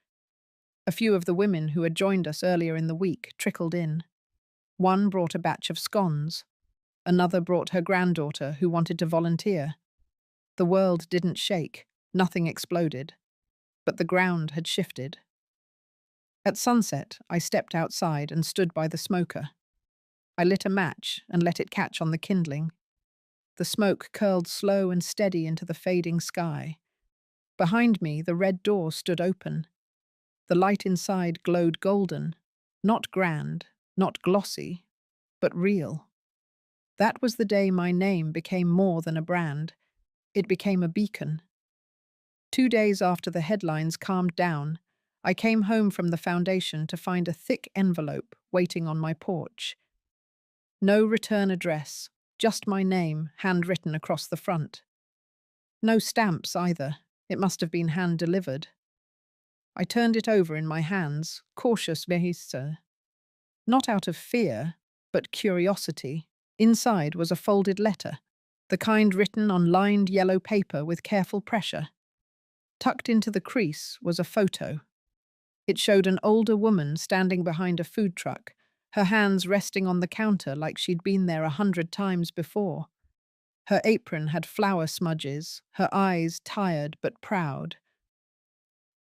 Speaker 1: A few of the women who had joined us earlier in the week trickled in. One brought a batch of scones. Another brought her granddaughter who wanted to volunteer. The world didn't shake, nothing exploded, but the ground had shifted. At sunset, I stepped outside and stood by the smoker. I lit a match and let it catch on the kindling. The smoke curled slow and steady into the fading sky. Behind me, the red door stood open. The light inside glowed golden, not grand, not glossy, but real. That was the day my name became more than a brand. It became a beacon. 2 days after the headlines calmed down, I came home from the foundation to find a thick envelope waiting on my porch. No return address, just my name handwritten across the front. No stamps either. It must have been hand-delivered. I turned it over in my hands, cautious vehiste. Not out of fear, but curiosity. Inside was a folded letter, the kind written on lined yellow paper with careful pressure. Tucked into the crease was a photo. It showed an older woman standing behind a food truck, her hands resting on the counter like she'd been there 100 times before. Her apron had flour smudges, her eyes tired but proud.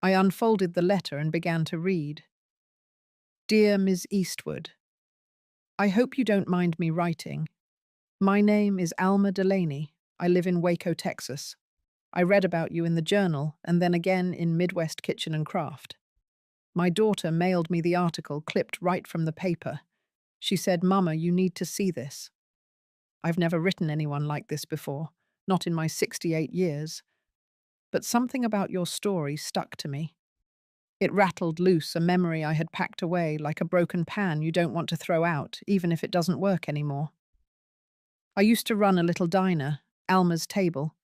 Speaker 1: I unfolded the letter and began to read. Dear Ms. Eastwood, I hope you don't mind me writing. My name is Alma Delaney. I live in Waco, Texas. I read about you in the journal and then again in Midwest Kitchen and Craft. My daughter mailed me the article clipped right from the paper. She said, Mama, you need to see this. I've never written anyone like this before, not in my 68 years. But something about your story stuck to me. It rattled loose a memory I had packed away like a broken pan you don't want to throw out, even if it doesn't work anymore. I used to run a little diner, Alma's Table,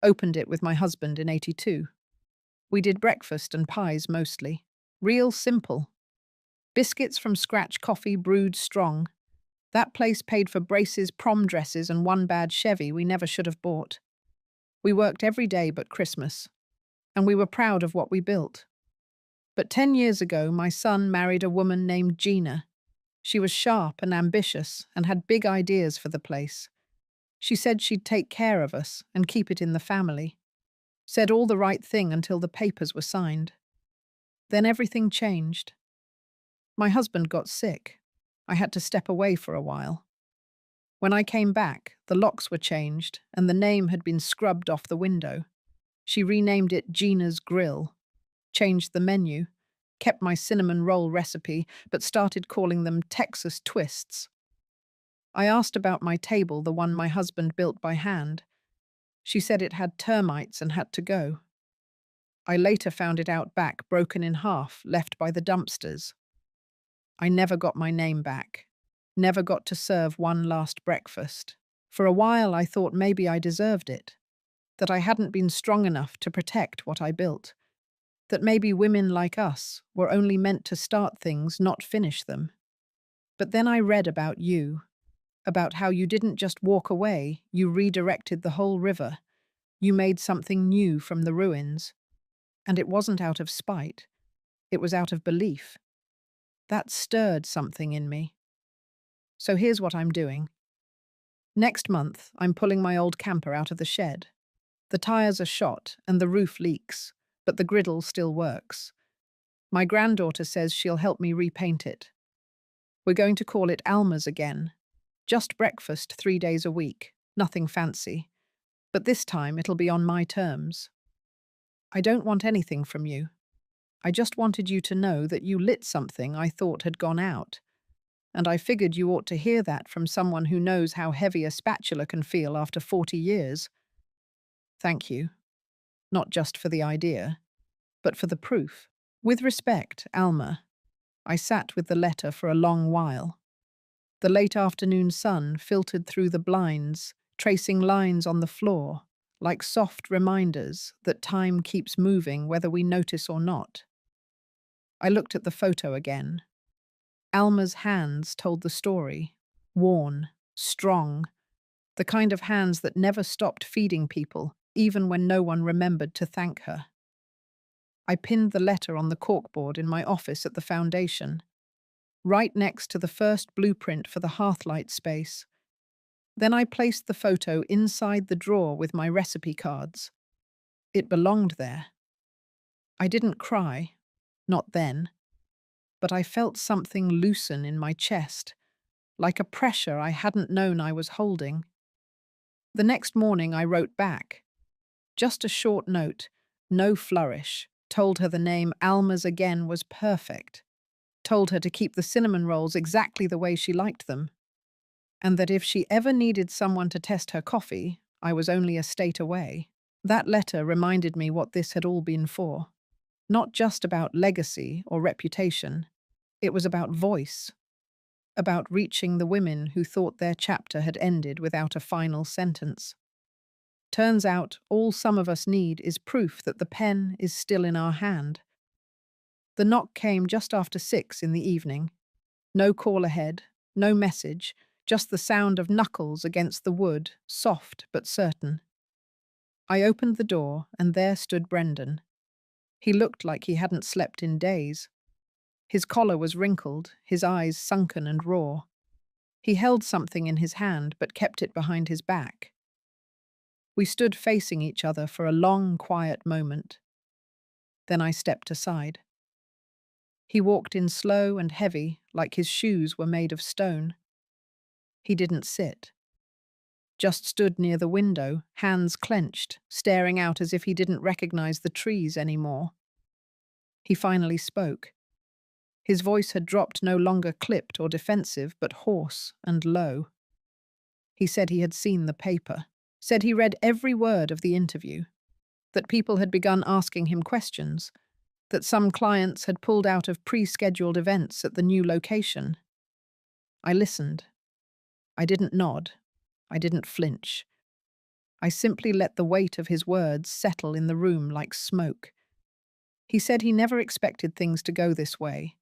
Speaker 1: opened it with my husband in '82. We did breakfast and pies mostly. Real simple. Biscuits from scratch coffee brewed strong. That place paid for braces, prom dresses, and one bad Chevy we never should have bought. We worked every day but Christmas, and we were proud of what we built. But 10 years ago, my son married a woman named Gina. She was sharp and ambitious and had big ideas for the place. She said she'd take care of us and keep it in the family. Said all the right thing until the papers were signed. Then everything changed. My husband got sick. I had to step away for a while. When I came back, the locks were changed and the name had been scrubbed off the window. She renamed it Gina's Grill, changed the menu, kept my cinnamon roll recipe, but started calling them Texas Twists. I asked about my table, the one my husband built by hand. She said it had termites and had to go. I later found it out back, broken in half, left by the dumpsters. I never got my name back. Never got to serve one last breakfast. For a while I thought maybe I deserved it. That I hadn't been strong enough to protect what I built. That maybe women like us were only meant to start things, not finish them. But then I read about you. About how you didn't just walk away, you redirected the whole river. You made something new from the ruins. And it wasn't out of spite. It was out of belief. That stirred something in me. So here's what I'm doing. Next month, I'm pulling my old camper out of the shed. The tires are shot and the roof leaks, but the griddle still works. My granddaughter says she'll help me repaint it. We're going to call it Alma's again. Just breakfast 3 days a week, nothing fancy. But this time it'll be on my terms. I don't want anything from you. I just wanted you to know that you lit something I thought had gone out. and I figured you ought to hear that from someone who knows how heavy a spatula can feel after 40 years. Thank you, not just for the idea, but for the proof. With respect, Alma, I sat with the letter for a long while. The late afternoon sun filtered through the blinds, tracing lines on the floor, like soft reminders that time keeps moving whether we notice or not. I looked at the photo again. Alma's hands told the story, worn, strong, the kind of hands that never stopped feeding people, even when no one remembered to thank her. I pinned the letter on the corkboard in my office at the foundation, right next to the first blueprint for the hearthlight space. Then I placed the photo inside the drawer with my recipe cards. It belonged there. I didn't cry, not then, but I felt something loosen in my chest, like a pressure I hadn't known I was holding. The next morning I wrote back. Just a short note, no flourish, told her the name Alma's again was perfect, told her to keep the cinnamon rolls exactly the way she liked them, and that if she ever needed someone to test her coffee, I was only a state away. That letter reminded me what this had all been for. Not just about legacy or reputation. It was about voice, about reaching the women who thought their chapter had ended without a final sentence. Turns out, all some of us need is proof that the pen is still in our hand. The knock came just after 6 in the evening. No call ahead, no message, just the sound of knuckles against the wood, soft but certain. I opened the door, and there stood Brendan. He looked like he hadn't slept in days. His collar was wrinkled, his eyes sunken and raw. He held something in his hand but kept it behind his back. We stood facing each other for a long, quiet moment. Then I stepped aside. He walked in slow and heavy, like his shoes were made of stone. He didn't sit. Just stood near the window, hands clenched, staring out as if he didn't recognize the trees anymore. He finally spoke. His voice had dropped, no longer clipped or defensive, but hoarse and low. He said he had seen the paper, said he read every word of the interview, that people had begun asking him questions, that some clients had pulled out of pre-scheduled events at the new location. I listened. I didn't nod. I didn't flinch. I simply let the weight of his words settle in the room like smoke. He said he never expected things to go this way,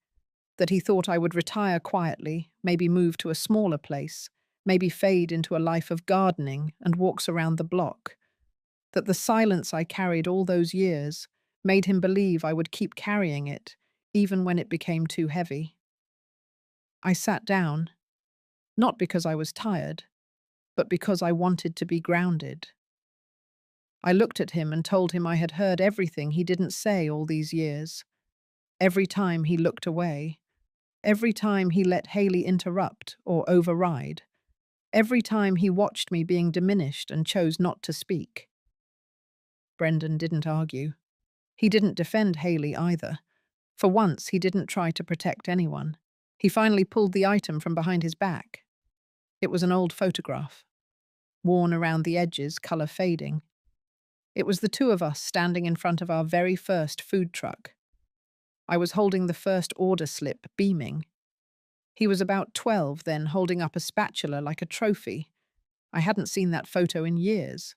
Speaker 1: that he thought I would retire quietly, maybe move to a smaller place, maybe fade into a life of gardening and walks around the block, that the silence I carried all those years made him believe I would keep carrying it, even when it became too heavy. I sat down, not because I was tired, but because I wanted to be grounded. I looked at him and told him I had heard everything he didn't say all these years. Every time he looked away, every time he let Haley interrupt or override, every time he watched me being diminished and chose not to speak. Brendan didn't argue. He didn't defend Haley either. For once, he didn't try to protect anyone. He finally pulled the item from behind his back. It was an old photograph, worn around the edges, color fading. It was the two of us standing in front of our very first food truck. I was holding the first order slip, beaming. He was about 12 then, holding up a spatula like a trophy. I hadn't seen that photo in years.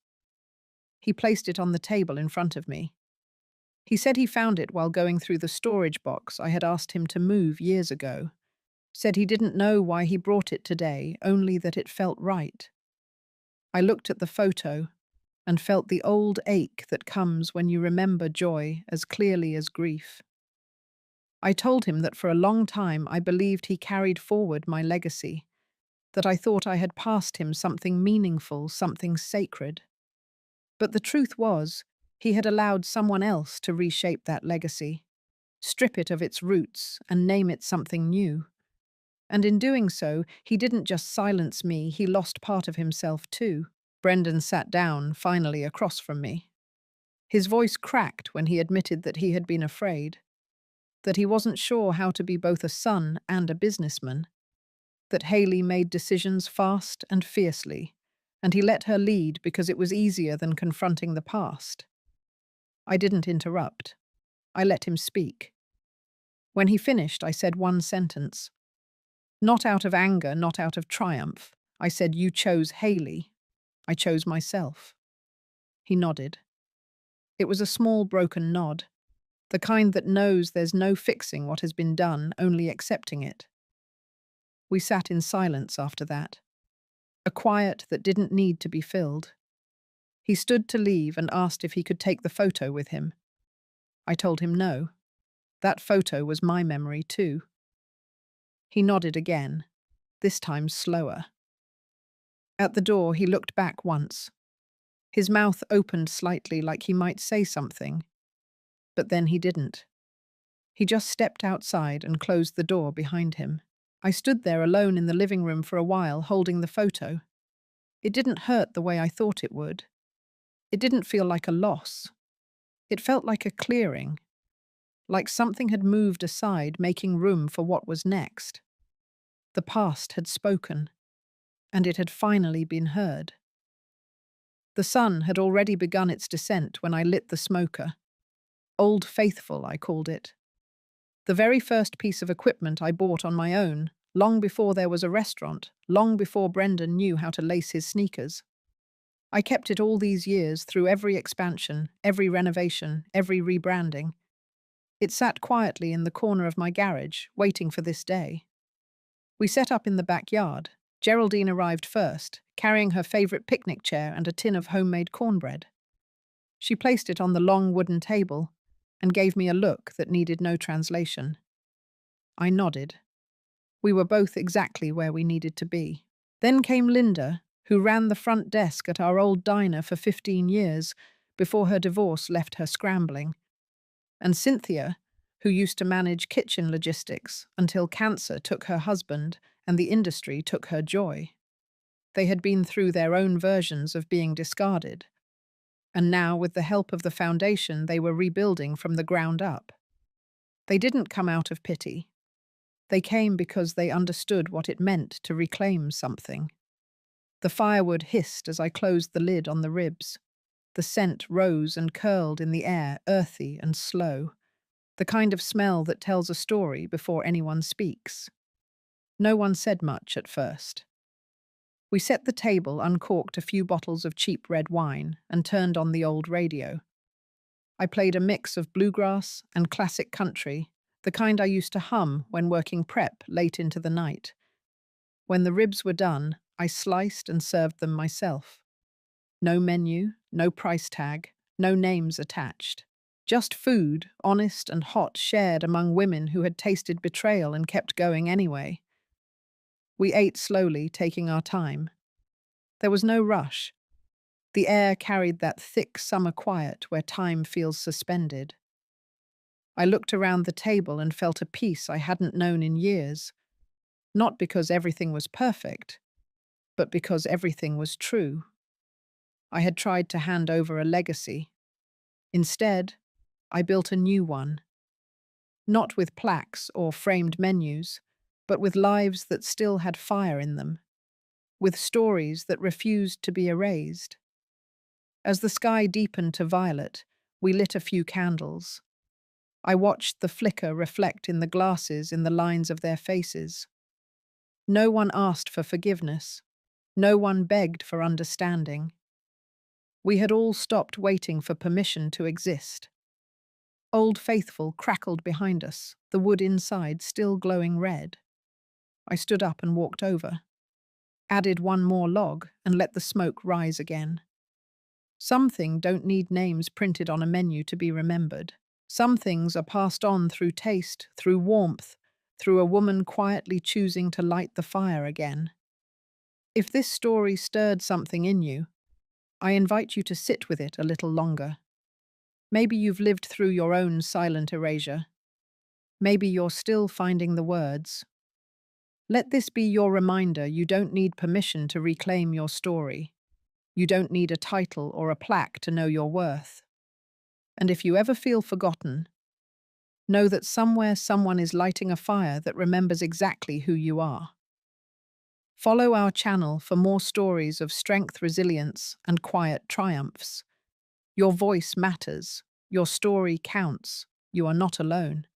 Speaker 1: He placed it on the table in front of me. He said he found it while going through the storage box I had asked him to move years ago. Said he didn't know why he brought it today, only that it felt right. I looked at the photo and felt the old ache that comes when you remember joy as clearly as grief. I told him that for a long time I believed he carried forward my legacy, that I thought I had passed him something meaningful, something sacred. But the truth was, he had allowed someone else to reshape that legacy, strip it of its roots and name it something new. And in doing so, he didn't just silence me, he lost part of himself too. Brendan sat down, finally, across from me. His voice cracked when he admitted that he had been afraid, that he wasn't sure how to be both a son and a businessman. that Haley made decisions fast and fiercely, and he let her lead because it was easier than confronting the past. I didn't interrupt. I let him speak. When he finished, I said one sentence. Not out of anger, not out of triumph. I said, "You chose Haley. I chose myself." He nodded. It was a small, broken nod, the kind that knows there's no fixing what has been done, only accepting it. We sat in silence after that, a quiet that didn't need to be filled. He stood to leave and asked if he could take the photo with him. I told him no. That photo was my memory too. He nodded again, this time slower. At the door, he looked back once. His mouth opened slightly like he might say something, but then he didn't. He just stepped outside and closed the door behind him. I stood there alone in the living room for a while, holding the photo. It didn't hurt the way I thought it would. It didn't feel like a loss. It felt like a clearing, like something had moved aside, making room for what was next. The past had spoken, and it had finally been heard. The sun had already begun its descent when I lit the smoker. Old Faithful, I called it. The very first piece of equipment I bought on my own, long before there was a restaurant, long before Brendan knew how to lace his sneakers. I kept it all these years through every expansion, every renovation, every rebranding. It sat quietly in the corner of my garage, waiting for this day. We set up in the backyard. Geraldine arrived first, carrying her favorite picnic chair and a tin of homemade cornbread. She placed it on the long wooden table and gave me a look that needed no translation. I nodded. We were both exactly where we needed to be. Then came Linda, who ran the front desk at our old diner for 15 years before her divorce left her scrambling, and Cynthia, who used to manage kitchen logistics until cancer took her husband and the industry took her joy. They had been through their own versions of being discarded, and now, with the help of the foundation, they were rebuilding from the ground up. They didn't come out of pity. They came because they understood what it meant to reclaim something. The firewood hissed as I closed the lid on the ribs. The scent rose and curled in the air, earthy and slow, the kind of smell that tells a story before anyone speaks. No one said much at first. We set the table, uncorked a few bottles of cheap red wine, and turned on the old radio. I played a mix of bluegrass and classic country, the kind I used to hum when working prep late into the night. When the ribs were done, I sliced and served them myself. No menu, no price tag, no names attached. Just food, honest and hot, shared among women who had tasted betrayal and kept going anyway. We ate slowly, taking our time. There was no rush. The air carried that thick summer quiet where time feels suspended. I looked around the table and felt a peace I hadn't known in years, not because everything was perfect, but because everything was true. I had tried to hand over a legacy. Instead, I built a new one, not with plaques or framed menus, but with lives that still had fire in them, with stories that refused to be erased. As the sky deepened to violet, we lit a few candles. I watched the flicker reflect in the glasses in the lines of their faces. No one asked for forgiveness. No one begged for understanding. We had all stopped waiting for permission to exist. Old Faithful crackled behind us, the wood inside still glowing red. I stood up and walked over, added one more log, and let the smoke rise again. Some things don't need names printed on a menu to be remembered. Some things are passed on through taste, through warmth, through a woman quietly choosing to light the fire again. If this story stirred something in you, I invite you to sit with it a little longer. Maybe you've lived through your own silent erasure. Maybe you're still finding the words. Let this be your reminder you don't need permission to reclaim your story. You don't need a title or a plaque to know your worth. And if you ever feel forgotten, know that somewhere someone is lighting a fire that remembers exactly who you are. Follow our channel for more stories of strength, resilience, and quiet triumphs. Your voice matters. Your story counts. You are not alone.